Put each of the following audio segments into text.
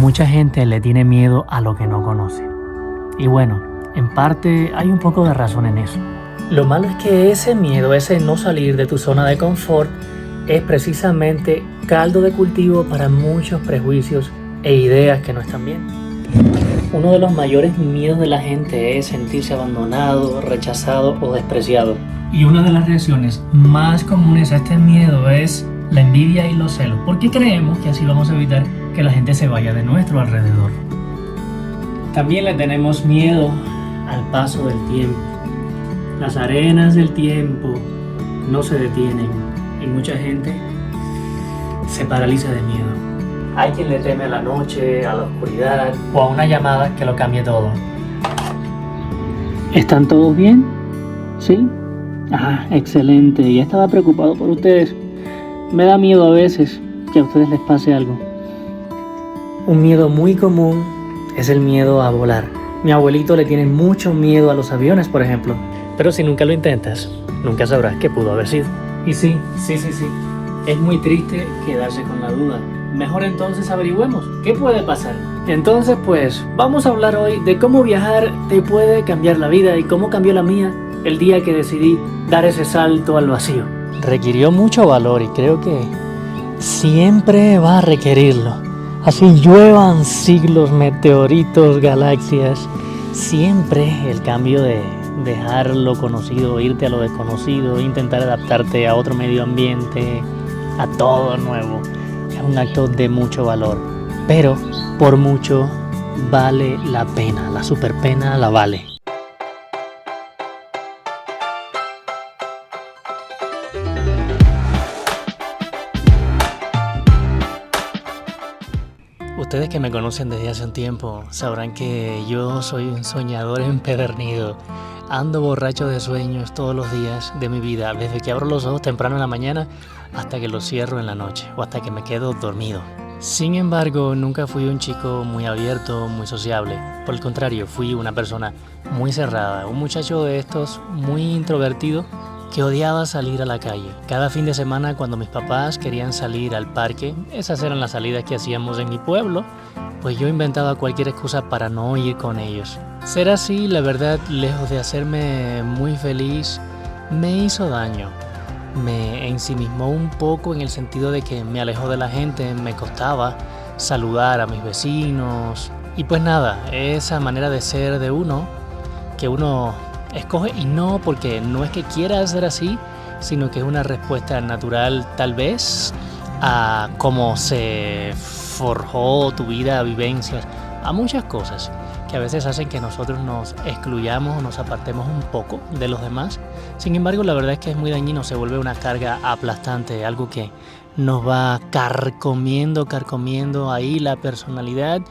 Mucha gente le tiene miedo a lo que no conoce. Y bueno, en parte hay un poco de razón en eso. Lo malo es que ese miedo, ese no salir de tu zona de confort, es precisamente caldo de cultivo para muchos prejuicios e ideas que no están bien. Uno de los mayores miedos de la gente es sentirse abandonado, rechazado o despreciado. Y una de las reacciones más comunes a este miedo es la envidia y los celos, porque creemos que así vamos a evitar que la gente se vaya de nuestro alrededor. También le tenemos miedo al paso del tiempo. Las arenas del tiempo no se detienen y mucha gente se paraliza de miedo. Hay quien le teme a la noche, a la oscuridad o a una llamada que lo cambie todo. ¿Están todos bien? ¿Sí? Ah, excelente. Ya estaba preocupado por ustedes. Me da miedo a veces que a ustedes les pase algo. Un miedo muy común es el miedo a volar. Mi abuelito le tiene mucho miedo a los aviones, por ejemplo. Pero si nunca lo intentas, nunca sabrás qué pudo haber sido. Y sí. Es muy triste quedarse con la duda. Mejor entonces averigüemos qué puede pasar. Entonces pues vamos a hablar hoy de cómo viajar te puede cambiar la vida y cómo cambió la mía el día que decidí dar ese salto al vacío. Requirió mucho valor y creo que siempre va a requerirlo. Así lluevan siglos, meteoritos, galaxias. Siempre el cambio de dejar lo conocido, irte a lo desconocido, intentar adaptarte a otro medio ambiente, a todo nuevo. Es un acto de mucho valor, pero por mucho vale la pena, la super pena la vale. Ustedes que me conocen desde hace un tiempo sabrán que yo soy un soñador empedernido. Ando borracho de sueños todos los días de mi vida, desde que abro los ojos temprano en la mañana hasta que los cierro en la noche o hasta que me quedo dormido. Sin embargo, nunca fui un chico muy abierto, muy sociable. Por el contrario, fui una persona muy cerrada, un muchacho de estos muy introvertido que odiaba salir a la calle. Cada fin de semana cuando mis papás querían salir al parque, esas eran las salidas que hacíamos en mi pueblo, pues yo inventaba cualquier excusa para no ir con ellos. Ser así, la verdad, lejos de hacerme muy feliz, me hizo daño. Me ensimismó un poco en el sentido de que me alejó de la gente, me costaba saludar a mis vecinos. Y pues nada, esa manera de ser de uno, que uno escoge, y no porque no es que quiera ser así, sino que es una respuesta natural tal vez a cómo se forjó tu vida, vivencias, a muchas cosas que a veces hacen que nosotros nos excluyamos o nos apartemos un poco de los demás. Sin embargo, la verdad es que es muy dañino, se vuelve una carga aplastante, algo que nos va carcomiendo ahí la personalidad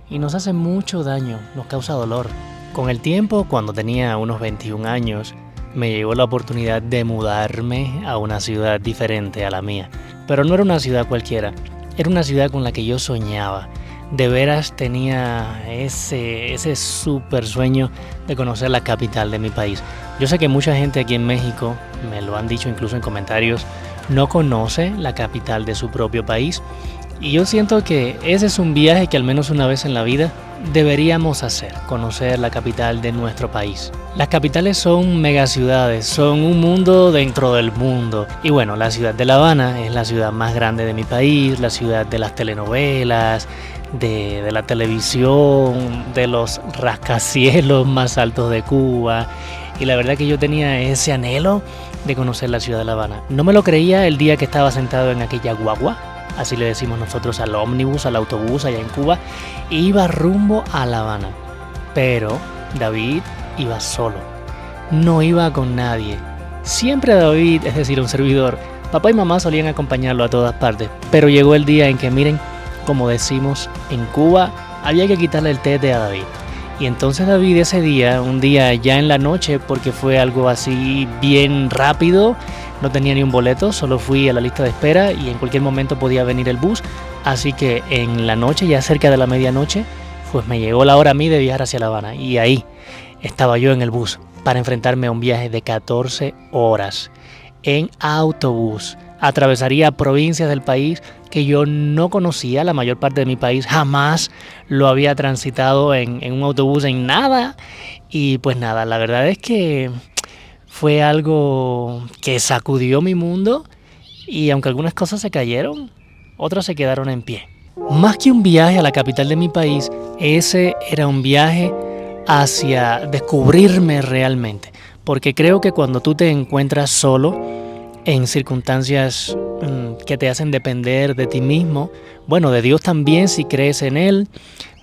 y nos hace mucho daño, nos causa dolor. Con el tiempo, cuando tenía unos 21 años, me llegó la oportunidad de mudarme a una ciudad diferente a la mía. Pero no era una ciudad cualquiera, era una ciudad con la que yo soñaba. De veras tenía ese súper sueño de conocer la capital de mi país. Yo sé que mucha gente aquí en México, me lo han dicho incluso en comentarios, no conoce la capital de su propio país. Y yo siento que ese es un viaje que al menos una vez en la vida deberíamos hacer, conocer la capital de nuestro país. Las capitales son megaciudades, son un mundo dentro del mundo. Y bueno, la ciudad de La Habana es la ciudad más grande de mi país, la ciudad de las telenovelas, de la televisión, de los rascacielos más altos de Cuba. Y la verdad que yo tenía ese anhelo de conocer la ciudad de La Habana. No me lo creía el día que estaba sentado en aquella guagua, así le decimos nosotros al ómnibus, al autobús allá en Cuba, e iba rumbo a La Habana. Pero David iba solo, no iba con nadie. Siempre David, es decir, un servidor, papá y mamá solían acompañarlo a todas partes, pero llegó el día en que, miren, como decimos en Cuba, había que quitarle el tete a David. Y entonces David ese día, un día ya en la noche, porque fue algo así bien rápido, no tenía ni un boleto, solo fui a la lista de espera y en cualquier momento podía venir el bus. Así que en la noche, ya cerca de la medianoche, pues me llegó la hora a mí de viajar hacia La Habana. Y ahí estaba yo en el bus para enfrentarme a un viaje de 14 horas en autobús atravesaría provincias del país que yo no conocía. La mayor parte de mi país jamás lo había transitado en un autobús en nada. Y pues nada, la verdad es que fue algo que sacudió mi mundo y aunque algunas cosas se cayeron, otras se quedaron en pie. Más que un viaje a la capital de mi país, ese era un viaje hacia descubrirme realmente. Porque creo que cuando tú te encuentras solo, en circunstancias que te hacen depender de ti mismo, bueno, de Dios también si crees en Él,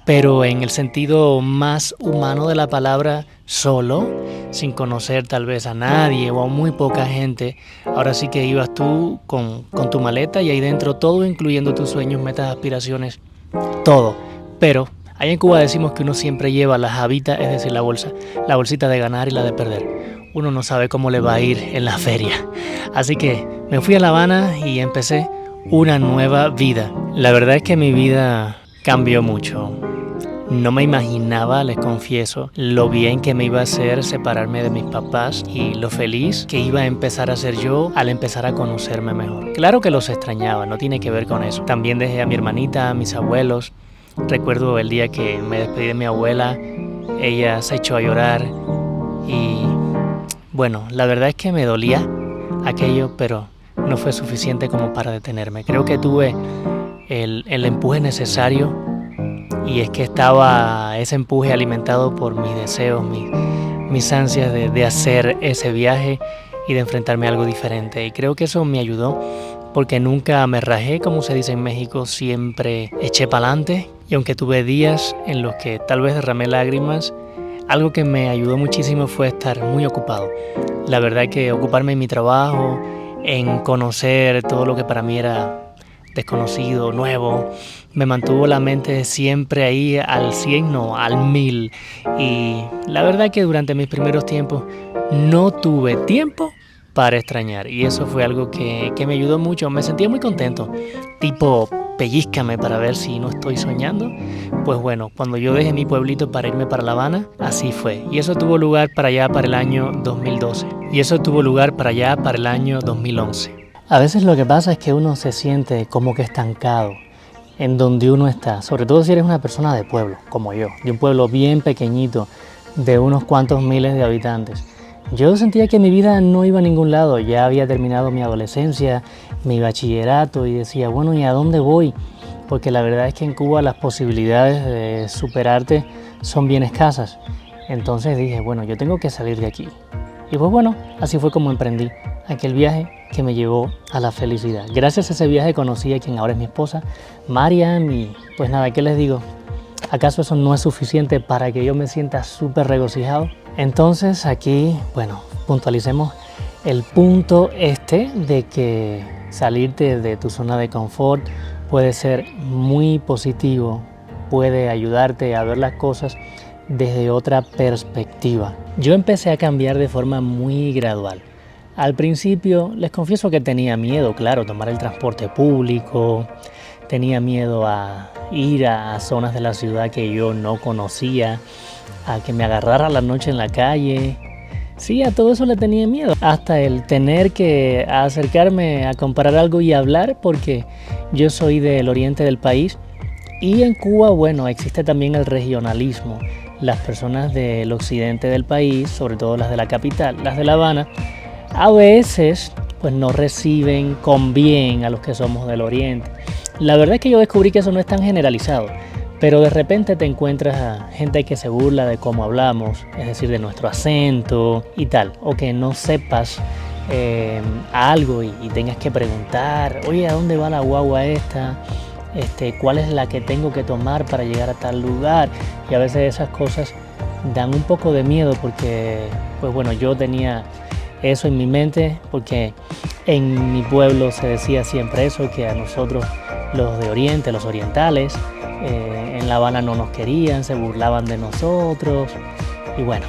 pero en el sentido más humano de la palabra, solo, sin conocer tal vez a nadie o a muy poca gente, ahora sí que ibas tú con tu maleta y ahí dentro todo, incluyendo tus sueños, metas, aspiraciones, todo. Pero allá en Cuba decimos que uno siempre lleva las habitas, es decir, la bolsita de ganar y la de perder. Uno no sabe cómo le va a ir en la feria. Así que me fui a La Habana y empecé una nueva vida. La verdad es que mi vida cambió mucho. No me imaginaba, les confieso, lo bien que me iba a hacer separarme de mis papás y lo feliz que iba a empezar a ser yo al empezar a conocerme mejor. Claro que los extrañaba, no tiene que ver con eso. También dejé a mi hermanita, a mis abuelos. Recuerdo el día que me despedí de mi abuela, ella se echó a llorar y bueno, la verdad es que me dolía aquello, pero no fue suficiente como para detenerme. Creo que tuve el empuje necesario y es que estaba ese empuje alimentado por mis deseos, mis ansias de hacer ese viaje y de enfrentarme a algo diferente. Y creo que eso me ayudó porque nunca me rajé, como se dice en México, siempre eché para adelante. Y aunque tuve días en los que tal vez derramé lágrimas, algo que me ayudó muchísimo fue estar muy ocupado. La verdad es que ocuparme en mi trabajo, en conocer todo lo que para mí era desconocido, nuevo, me mantuvo la mente siempre ahí al 100, no, al 1000. Y la verdad es que durante mis primeros tiempos no tuve tiempo para extrañar. Y eso fue algo que me ayudó mucho. Me sentía muy contento. Tipo, pellízcame para ver si no estoy soñando. Pues bueno, cuando yo dejé mi pueblito para irme para La Habana, así fue. Y eso tuvo lugar para allá para el año 2012. Y eso tuvo lugar para allá para el año 2011. A veces lo que pasa es que uno se siente como que estancado en donde uno está, sobre todo si eres una persona de pueblo, como yo, de un pueblo bien pequeñito, de unos cuantos miles de habitantes. Yo sentía que mi vida no iba a ningún lado, ya había terminado mi adolescencia, mi bachillerato y decía, bueno, ¿y a dónde voy? Porque la verdad es que en Cuba las posibilidades de superarte son bien escasas. Entonces dije, bueno, yo tengo que salir de aquí. Y pues bueno, así fue como emprendí aquel viaje que me llevó a la felicidad. Gracias a ese viaje conocí a quien ahora es mi esposa, Mariam, y pues nada, ¿qué les digo? ¿Acaso eso no es suficiente para que yo me sienta súper regocijado? Entonces aquí, bueno, puntualicemos el punto de que salirte de tu zona de confort puede ser muy positivo, puede ayudarte a ver las cosas desde otra perspectiva. Yo empecé a cambiar de forma muy gradual. Al principio les confieso que tenía miedo, claro, tomar el transporte público, tenía miedo a ir a zonas de la ciudad que yo no conocía, a que me agarrara la noche en la calle. Sí, a todo eso le tenía miedo, hasta el tener que acercarme a comprar algo y hablar, porque yo soy del oriente del país y en Cuba, bueno, existe también el regionalismo. Las personas del occidente del país, sobre todo las de la capital, las de La Habana, a veces pues no reciben con bien a los que somos del oriente. La verdad es que yo descubrí que eso no es tan generalizado, pero de repente te encuentras a gente que se burla de cómo hablamos, es decir, de nuestro acento y tal, o que no sepas algo y tengas que preguntar, oye, ¿a dónde va la guagua esta? ¿Cuál es la que tengo que tomar para llegar a tal lugar? Y a veces esas cosas dan un poco de miedo porque, pues bueno, yo tenía eso en mi mente porque en mi pueblo se decía siempre eso, que a nosotros los de Oriente, los orientales, en La Habana no nos querían, se burlaban de nosotros y bueno,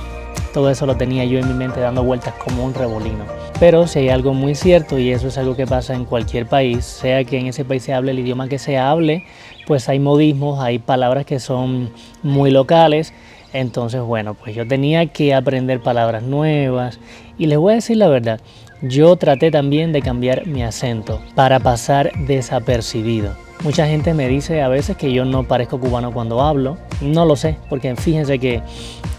todo eso lo tenía yo en mi mente dando vueltas como un remolino. Pero si hay algo muy cierto, y eso es algo que pasa en cualquier país, sea que en ese país se hable el idioma que se hable, pues hay modismos, hay palabras que son muy locales. Entonces, bueno, pues yo tenía que aprender palabras nuevas. Y les voy a decir la verdad, yo traté también de cambiar mi acento para pasar desapercibido. Mucha gente me dice a veces que yo no parezco cubano cuando hablo. No lo sé, porque fíjense que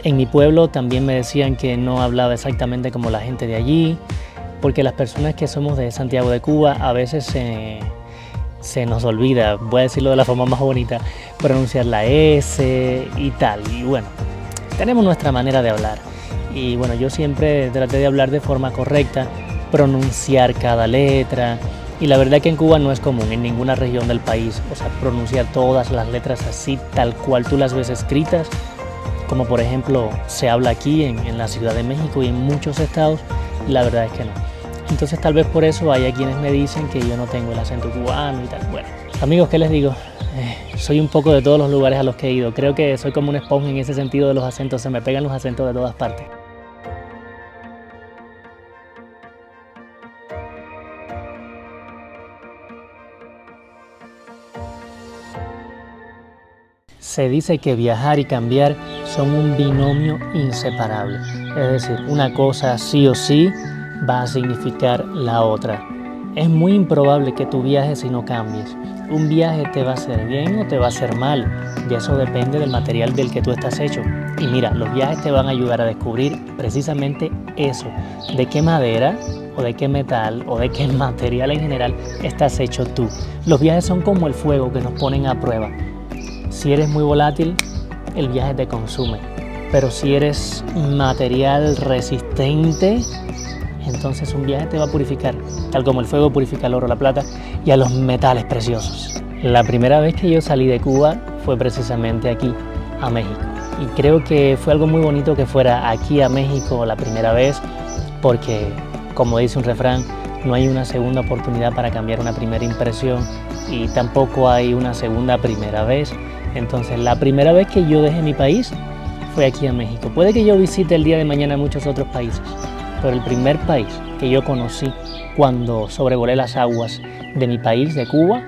en mi pueblo también me decían que no hablaba exactamente como la gente de allí, porque las personas que somos de Santiago de Cuba a veces se nos olvida, voy a decirlo de la forma más bonita, pronunciar la S y tal. Y bueno, tenemos nuestra manera de hablar. Y bueno, yo siempre traté de hablar de forma correcta, pronunciar cada letra. Y la verdad que en Cuba no es común en ninguna región del país, o sea, pronunciar todas las letras así, tal cual tú las ves escritas, como por ejemplo se habla aquí en la Ciudad de México y en muchos estados, la verdad es que no. Entonces tal vez por eso hay quienes me dicen que yo no tengo el acento cubano y tal. Bueno, amigos, ¿qué les digo? Soy un poco de todos los lugares a los que he ido. Creo que soy como una esponja en ese sentido de los acentos, se me pegan los acentos de todas partes. Se dice que viajar y cambiar son un binomio inseparable. Es decir, una cosa sí o sí va a significar la otra. Es muy improbable que tú viajes y no cambies. Un viaje te va a hacer bien o te va a hacer mal. Y eso depende del material del que tú estás hecho. Y mira, los viajes te van a ayudar a descubrir precisamente eso. De qué madera o de qué metal o de qué material en general estás hecho tú. Los viajes son como el fuego que nos ponen a prueba. Si eres muy volátil, el viaje te consume. Pero si eres material resistente, entonces un viaje te va a purificar, tal como el fuego purifica el oro, la plata y a los metales preciosos. La primera vez que yo salí de Cuba fue precisamente aquí, a México. Y creo que fue algo muy bonito que fuera aquí a México la primera vez, porque, como dice un refrán, no hay una segunda oportunidad para cambiar una primera impresión y tampoco hay una segunda primera vez. Entonces, la primera vez que yo dejé mi país fue aquí a México. Puede que yo visite el día de mañana muchos otros países, pero el primer país que yo conocí cuando sobrevolé las aguas de mi país, de Cuba,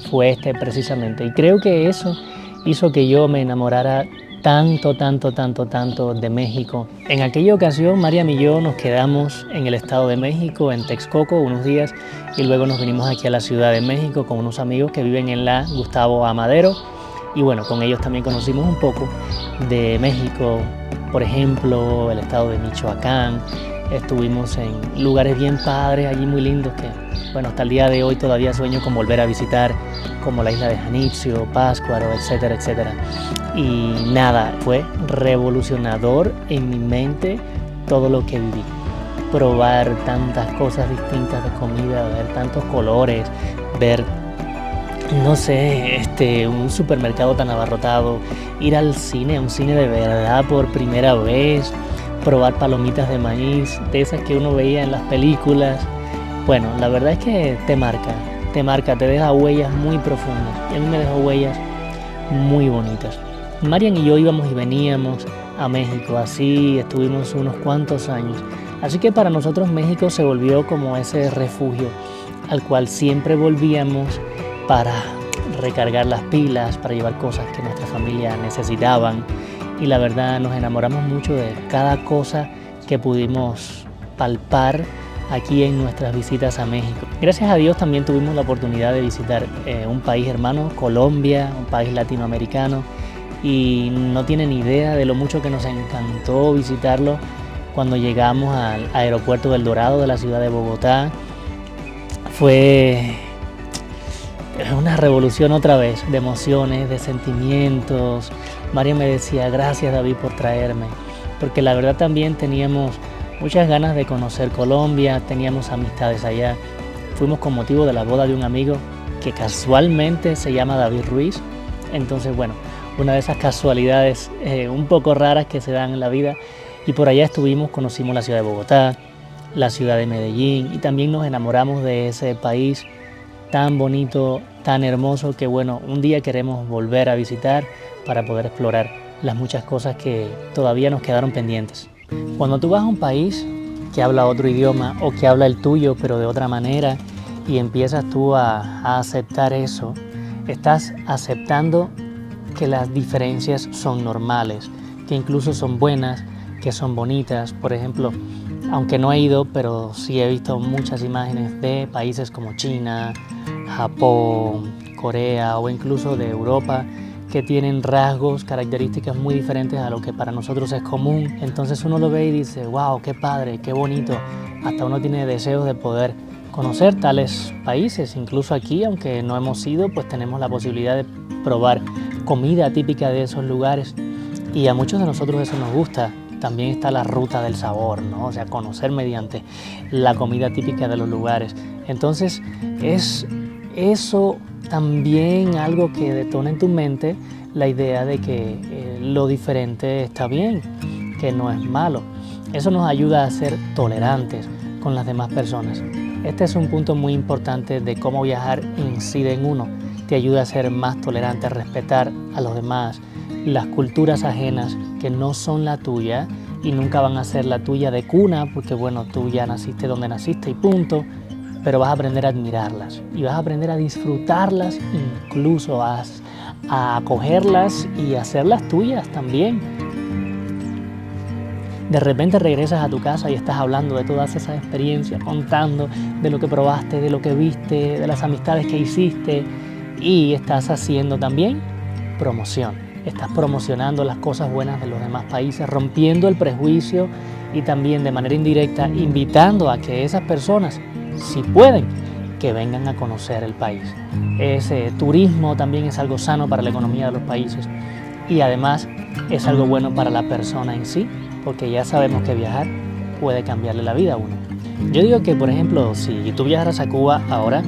fue este precisamente. Y creo que eso hizo que yo me enamorara tanto de México. En aquella ocasión, Mariam y yo nos quedamos en el Estado de México, en Texcoco, unos días, y luego nos vinimos aquí a la Ciudad de México con unos amigos que viven en la Gustavo Amadero. Y bueno, con ellos también conocimos un poco de México, por ejemplo, el estado de Michoacán. Estuvimos en lugares bien padres, allí muy lindos que, bueno, hasta el día de hoy todavía sueño con volver a visitar, como la isla de Janitzio, Pátzcuaro, etcétera, etcétera. Y nada, fue revolucionador en mi mente todo lo que viví. Probar tantas cosas distintas de comida, ver tantos colores, ver, no sé, un supermercado tan abarrotado, ir al cine, a un cine de verdad por primera vez, probar palomitas de maíz, de esas que uno veía en las películas. Bueno, la verdad es que te marca, te deja huellas muy profundas. Y a mí me dejó huellas muy bonitas. Marian y yo íbamos y veníamos a México, así estuvimos unos cuantos años. Así que para nosotros México se volvió como ese refugio al cual siempre volvíamos para recargar las pilas, para llevar cosas que nuestra familia necesitaban. Y la verdad nos enamoramos mucho de cada cosa que pudimos palpar aquí en nuestras visitas a México. Gracias a Dios también tuvimos la oportunidad de visitar un país hermano, Colombia, un país latinoamericano, y no tienen idea de lo mucho que nos encantó visitarlo cuando llegamos al aeropuerto del Dorado de la ciudad de Bogotá. Fue una revolución otra vez, de emociones, de sentimientos. María me decía, gracias David por traerme, porque la verdad también teníamos muchas ganas de conocer Colombia, teníamos amistades allá. Fuimos con motivo de la boda de un amigo que casualmente se llama David Ruiz. Entonces, bueno, una de esas casualidades un poco raras que se dan en la vida. Y por allá estuvimos, conocimos la ciudad de Bogotá, la ciudad de Medellín, y también nos enamoramos de ese país tan bonito, tan hermoso, que bueno, un día queremos volver a visitar para poder explorar las muchas cosas que todavía nos quedaron pendientes. Cuando tú vas a un país que habla otro idioma o que habla el tuyo pero de otra manera y empiezas tú a aceptar eso, estás aceptando que las diferencias son normales, que incluso son buenas, que son bonitas. Por ejemplo, aunque no he ido, pero sí he visto muchas imágenes de países como China, Japón, Corea o incluso de Europa, que tienen rasgos, características muy diferentes a lo que para nosotros es común. Entonces uno lo ve y dice, wow, qué padre, qué bonito. Hasta uno tiene deseos de poder conocer tales países. Incluso aquí, aunque no hemos ido, pues tenemos la posibilidad de probar comida típica de esos lugares. Y a muchos de nosotros eso nos gusta. También está la ruta del sabor, ¿no? O sea, conocer mediante la comida típica de los lugares. Entonces, es eso también algo que detona en tu mente la idea de que lo diferente está bien, que no es malo. Eso nos ayuda a ser tolerantes con las demás personas. Este es un punto muy importante de cómo viajar incide en uno. Te ayuda a ser más tolerante, a respetar a los demás, las culturas ajenas que no son la tuya y nunca van a ser la tuya de cuna, porque bueno, tú ya naciste donde naciste y punto, pero vas a aprender a admirarlas y vas a aprender a disfrutarlas, incluso a acogerlas y a hacerlas tuyas también. De repente regresas a tu casa y estás hablando de todas esas experiencias, contando de lo que probaste, de lo que viste, de las amistades que hiciste, y estás haciendo también promoción. Estás promocionando las cosas buenas de los demás países, rompiendo el prejuicio y también de manera indirecta invitando a que esas personas, si pueden, que vengan a conocer el país. Ese turismo también es algo sano para la economía de los países y además es algo bueno para la persona en sí, porque ya sabemos que viajar puede cambiarle la vida a uno. Yo digo que, por ejemplo, si tú viajaras a Cuba ahora,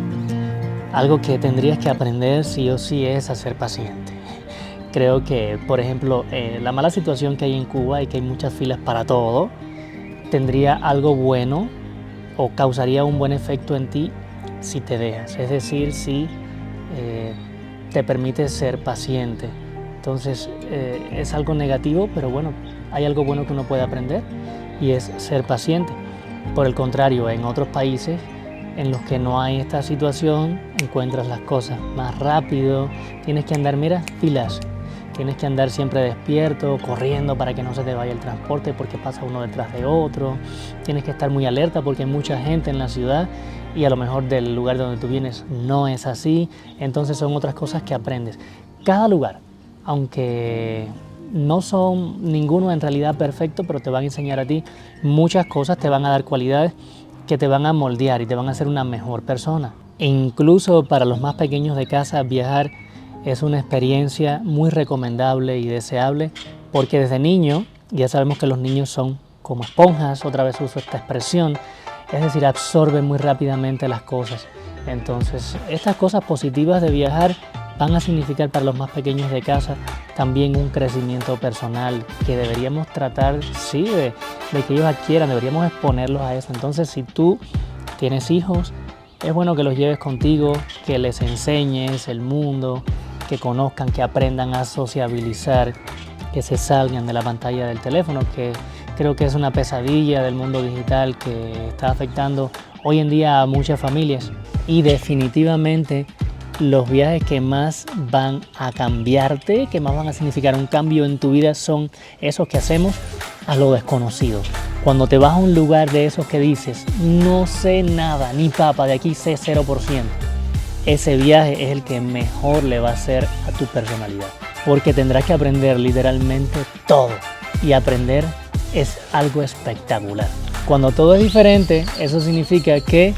algo que tendrías que aprender sí o sí es a ser paciente. Creo que, por ejemplo, la mala situación que hay en Cuba y que hay muchas filas para todo, tendría algo bueno o causaría un buen efecto en ti si te dejas, es decir, si te permites ser paciente. Entonces es algo negativo, pero bueno, hay algo bueno que uno puede aprender y es ser paciente. Por el contrario, en otros países en los que no hay esta situación, encuentras las cosas más rápido, tienes que andar, mira, filas. Tienes que andar siempre despierto, corriendo para que no se te vaya el transporte porque pasa uno detrás de otro. Tienes que estar muy alerta porque hay mucha gente en la ciudad y a lo mejor del lugar donde tú vienes no es así. Entonces son otras cosas que aprendes. Cada lugar, aunque no son ninguno en realidad perfecto, pero te van a enseñar a ti muchas cosas, te van a dar cualidades que te van a moldear y te van a hacer una mejor persona. E incluso para los más pequeños de casa, viajar es una experiencia muy recomendable y deseable porque desde niño, ya sabemos que los niños son como esponjas, otra vez uso esta expresión, es decir, absorben muy rápidamente las cosas. Entonces, estas cosas positivas de viajar van a significar para los más pequeños de casa también un crecimiento personal que deberíamos tratar, sí, de que ellos adquieran, deberíamos exponerlos a eso. Entonces, si tú tienes hijos, es bueno que los lleves contigo, que les enseñes el mundo, que conozcan, que aprendan a sociabilizar, que se salgan de la pantalla del teléfono, que creo que es una pesadilla del mundo digital que está afectando hoy en día a muchas familias. Y definitivamente los viajes que más van a cambiarte, que más van a significar un cambio en tu vida, son esos que hacemos a lo desconocido. Cuando te vas a un lugar de esos que dices, no sé nada, ni papa, de aquí sé 0%. Ese viaje es el que mejor le va a hacer a tu personalidad, porque tendrás que aprender literalmente todo, y aprender es algo espectacular. Cuando todo es diferente, eso significa que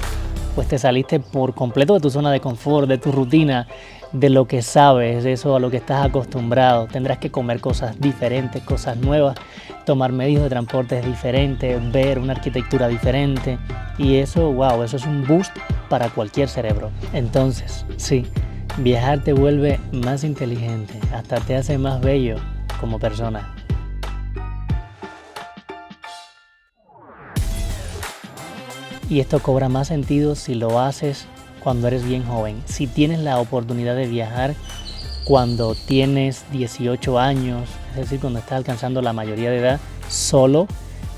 pues te saliste por completo de tu zona de confort, de tu rutina, de lo que sabes, de eso a lo que estás acostumbrado. Tendrás que comer cosas diferentes, cosas nuevas, tomar medios de transporte diferentes, ver una arquitectura diferente. Y eso, wow, eso es un boost para cualquier cerebro. Entonces, sí, viajar te vuelve más inteligente, hasta te hace más bello como persona. Y esto cobra más sentido si lo haces cuando eres bien joven. Si tienes la oportunidad de viajar cuando tienes 18 años, es decir, cuando estás alcanzando la mayoría de edad, solo,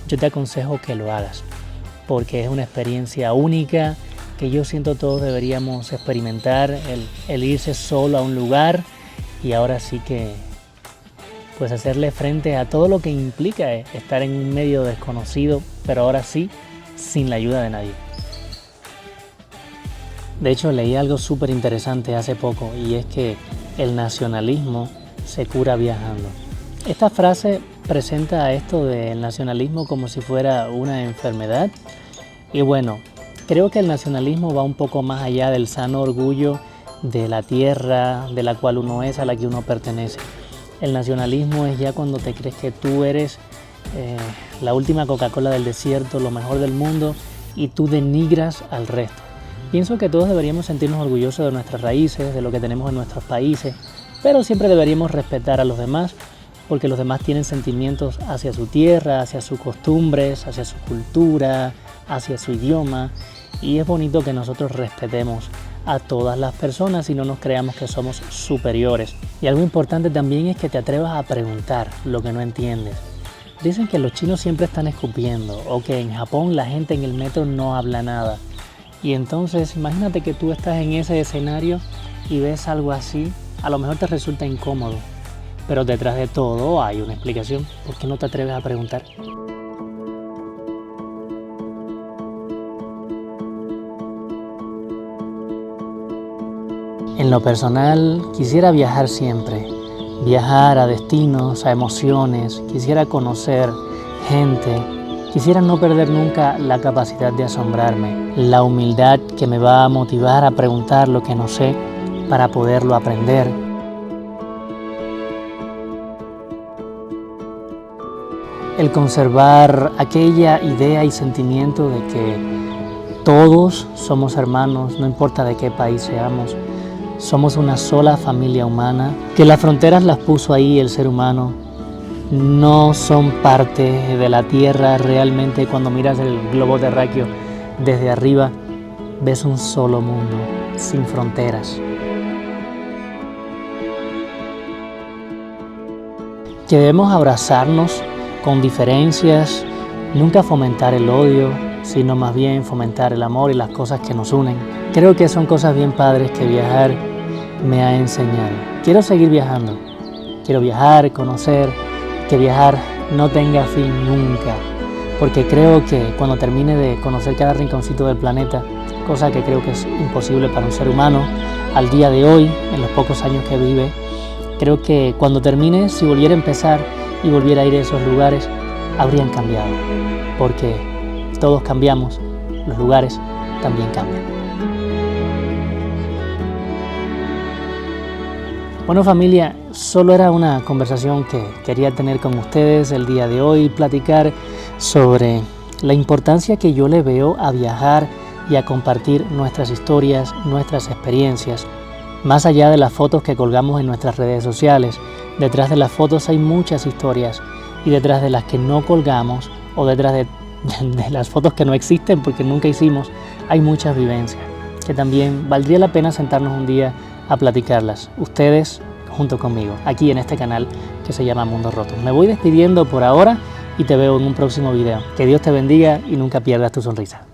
yo te aconsejo que lo hagas, porque es una experiencia única que yo siento todos deberíamos experimentar, el irse solo a un lugar y ahora sí que pues hacerle frente a todo lo que implica estar en un medio desconocido, pero ahora sí, sin la ayuda de nadie. De hecho, leí algo súper interesante hace poco, y es que el nacionalismo se cura viajando. Esta frase presenta esto del nacionalismo como si fuera una enfermedad, y bueno, creo que el nacionalismo va un poco más allá del sano orgullo de la tierra de la cual uno es, a la que uno pertenece. El nacionalismo es ya cuando te crees que tú eres la última Coca-Cola del desierto, lo mejor del mundo, y tú denigras al resto. Pienso que todos deberíamos sentirnos orgullosos de nuestras raíces, de lo que tenemos en nuestros países, pero siempre deberíamos respetar a los demás, porque los demás tienen sentimientos hacia su tierra, hacia sus costumbres, hacia su cultura, hacia su idioma, y es bonito que nosotros respetemos a todas las personas y no nos creamos que somos superiores. Y algo importante también es que te atrevas a preguntar lo que no entiendes. Dicen que los chinos siempre están escupiendo, o que en Japón la gente en el metro no habla nada. Y entonces imagínate que tú estás en ese escenario y ves algo así, a lo mejor te resulta incómodo, pero detrás de todo hay una explicación. ¿Por qué no te atreves a preguntar? En lo personal, quisiera viajar siempre, viajar a destinos, a emociones, quisiera conocer gente. Quisiera no perder nunca la capacidad de asombrarme, la humildad que me va a motivar a preguntar lo que no sé para poderlo aprender. El conservar aquella idea y sentimiento de que todos somos hermanos, no importa de qué país seamos, somos una sola familia humana, que las fronteras las puso ahí el ser humano. No son parte de la Tierra. Realmente cuando miras el globo terráqueo desde arriba, ves un solo mundo, sin fronteras. Que debemos abrazarnos con diferencias, nunca fomentar el odio, sino más bien fomentar el amor y las cosas que nos unen. Creo que son cosas bien padres que viajar me ha enseñado. Quiero seguir viajando, quiero viajar, conocer, que viajar no tenga fin nunca, porque creo que cuando termine de conocer cada rinconcito del planeta, cosa que creo que es imposible para un ser humano al día de hoy, en los pocos años que vive, creo que cuando termine, si volviera a empezar y volviera a ir a esos lugares, habrían cambiado, porque todos cambiamos, los lugares también cambian. Bueno, familia, solo era una conversación que quería tener con ustedes el día de hoy, platicar sobre la importancia que yo le veo a viajar y a compartir nuestras historias, nuestras experiencias. Más allá de las fotos que colgamos en nuestras redes sociales, detrás de las fotos hay muchas historias, y detrás de las que no colgamos, o detrás de las fotos que no existen porque nunca hicimos, hay muchas vivencias que también valdría la pena sentarnos un día a platicarlas, ustedes junto conmigo, aquí en este canal que se llama Mundos Rotos. Me voy despidiendo por ahora y te veo en un próximo video. Que Dios te bendiga y nunca pierdas tu sonrisa.